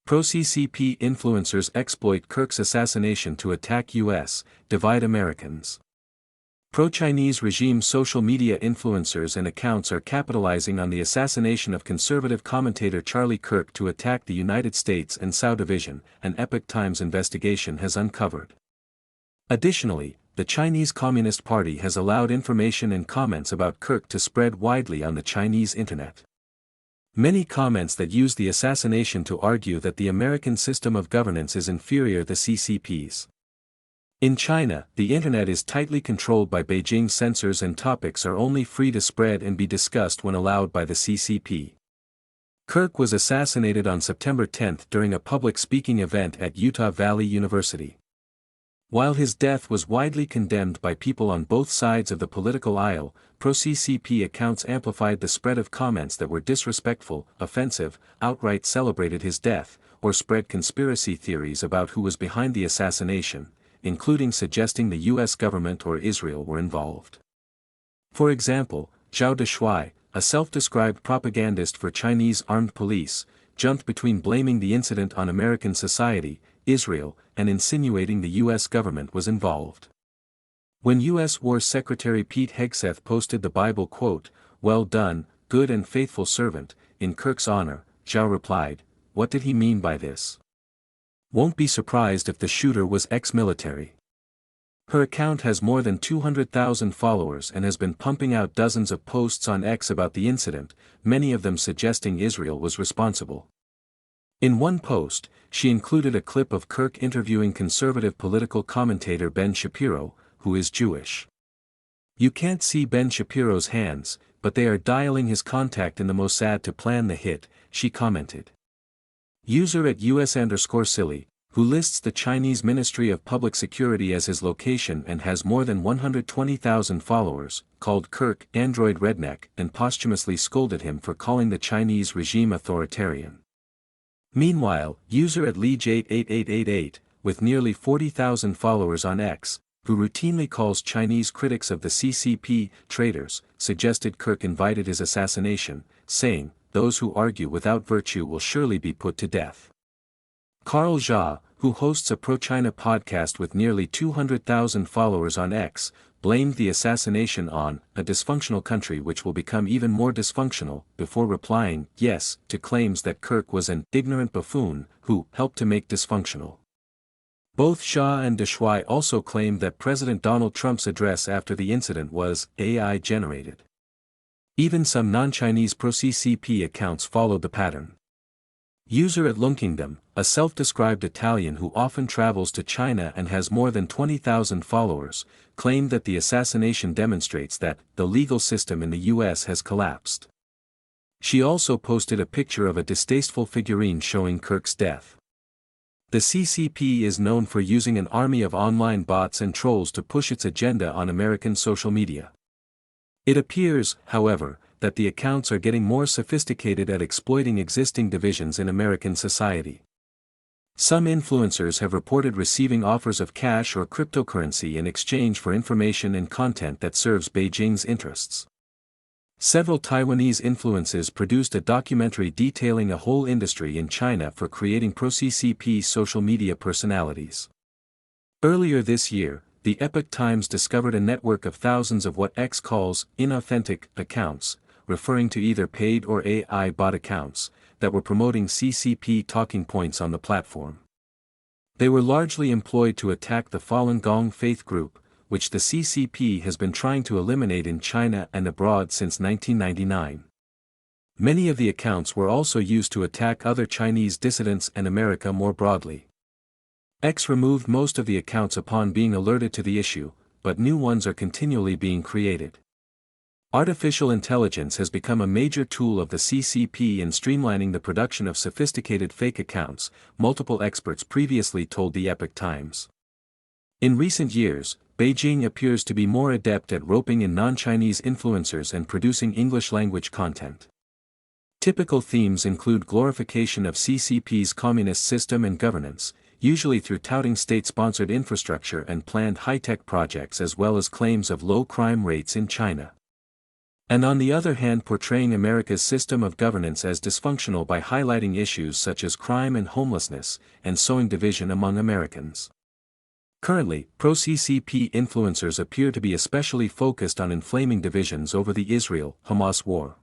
Pro-CCP influencers exploit Kirk's assassination to attack U.S., divide Americans. Pro-Chinese regime social media influencers and accounts are capitalizing on the assassination of conservative commentator Charlie Kirk to attack the United States and South Division, an Epoch Times investigation has uncovered. Additionally, the Chinese Communist Party has allowed information and comments about Kirk to spread widely on the Chinese internet. Many comments that use the assassination to argue that the American system of governance is inferior to the CCP's. In China, the internet is tightly controlled by Beijing censors and topics are only free to spread and be discussed when allowed by the CCP. Kirk was assassinated on September 10 during a public speaking event at Utah Valley University. While his death was widely condemned by people on both sides of the political aisle, pro-CCP accounts amplified the spread of comments that were disrespectful, offensive, outright celebrated his death, or spread conspiracy theories about who was behind the assassination, including suggesting the U.S. government or Israel were involved. For example, Zhao Deshuai, a self-described propagandist for Chinese armed police, jumped between blaming the incident on American society, Israel, and insinuating the U.S. government was involved. When U.S. War Secretary Pete Hegseth posted the Bible quote, "Well done, good and faithful servant," in Kirk's honor, Zhao replied, "What did he mean by this? Won't be surprised if the shooter was ex-military." Her account has more than 200,000 followers and has been pumping out dozens of posts on X about the incident, many of them suggesting Israel was responsible. In one post, she included a clip of Kirk interviewing conservative political commentator Ben Shapiro, who is Jewish. "You can't see Ben Shapiro's hands, but they are dialing his contact in the Mossad to plan the hit," she commented. User at US_silly, who lists the Chinese Ministry of Public Security as his location and has more than 120,000 followers, called Kirk "Android Redneck" and posthumously scolded him for calling the Chinese regime authoritarian. Meanwhile, user at Liege88888, with nearly 40,000 followers on X, who routinely calls Chinese critics of the CCP traitors, suggested Kirk invited his assassination, saying, "Those who argue without virtue will surely be put to death." Carl Jha, who hosts a pro-China podcast with nearly 200,000 followers on X, blamed the assassination on a dysfunctional country which will become even more dysfunctional, before replying, yes, to claims that Kirk was an ignorant buffoon who helped to make dysfunctional. Both Jha and Deshuai also claimed that President Donald Trump's address after the incident was AI-generated. Even some non-Chinese pro-CCP accounts followed the pattern. User at Lunkingdom, a self-described Italian who often travels to China and has more than 20,000 followers, claimed that the assassination demonstrates that the legal system in the U.S. has collapsed. She also posted a picture of a distasteful figurine showing Kirk's death. The CCP is known for using an army of online bots and trolls to push its agenda on American social media. It appears, however, that the accounts are getting more sophisticated at exploiting existing divisions in American society. Some influencers have reported receiving offers of cash or cryptocurrency in exchange for information and content that serves Beijing's interests. Several Taiwanese influencers produced a documentary detailing a whole industry in China for creating pro-CCP social media personalities. Earlier this year, the Epoch Times discovered a network of thousands of what X calls inauthentic accounts, referring to either paid or AI bot accounts, that were promoting CCP talking points on the platform. They were largely employed to attack the Falun Gong faith group, which the CCP has been trying to eliminate in China and abroad since 1999. Many of the accounts were also used to attack other Chinese dissidents and America more broadly. X removed most of the accounts upon being alerted to the issue, but new ones are continually being created. Artificial intelligence has become a major tool of the CCP in streamlining the production of sophisticated fake accounts, multiple experts previously told the Epoch Times. In recent years, Beijing appears to be more adept at roping in non-Chinese influencers and producing English-language content. Typical themes include glorification of CCP's communist system and governance, usually through touting state-sponsored infrastructure and planned high-tech projects as well as claims of low crime rates in China. and on the other hand portraying America's system of governance as dysfunctional by highlighting issues such as crime and homelessness, and sowing division among Americans. Currently, pro-CCP influencers appear to be especially focused on inflaming divisions over the Israel-Hamas war.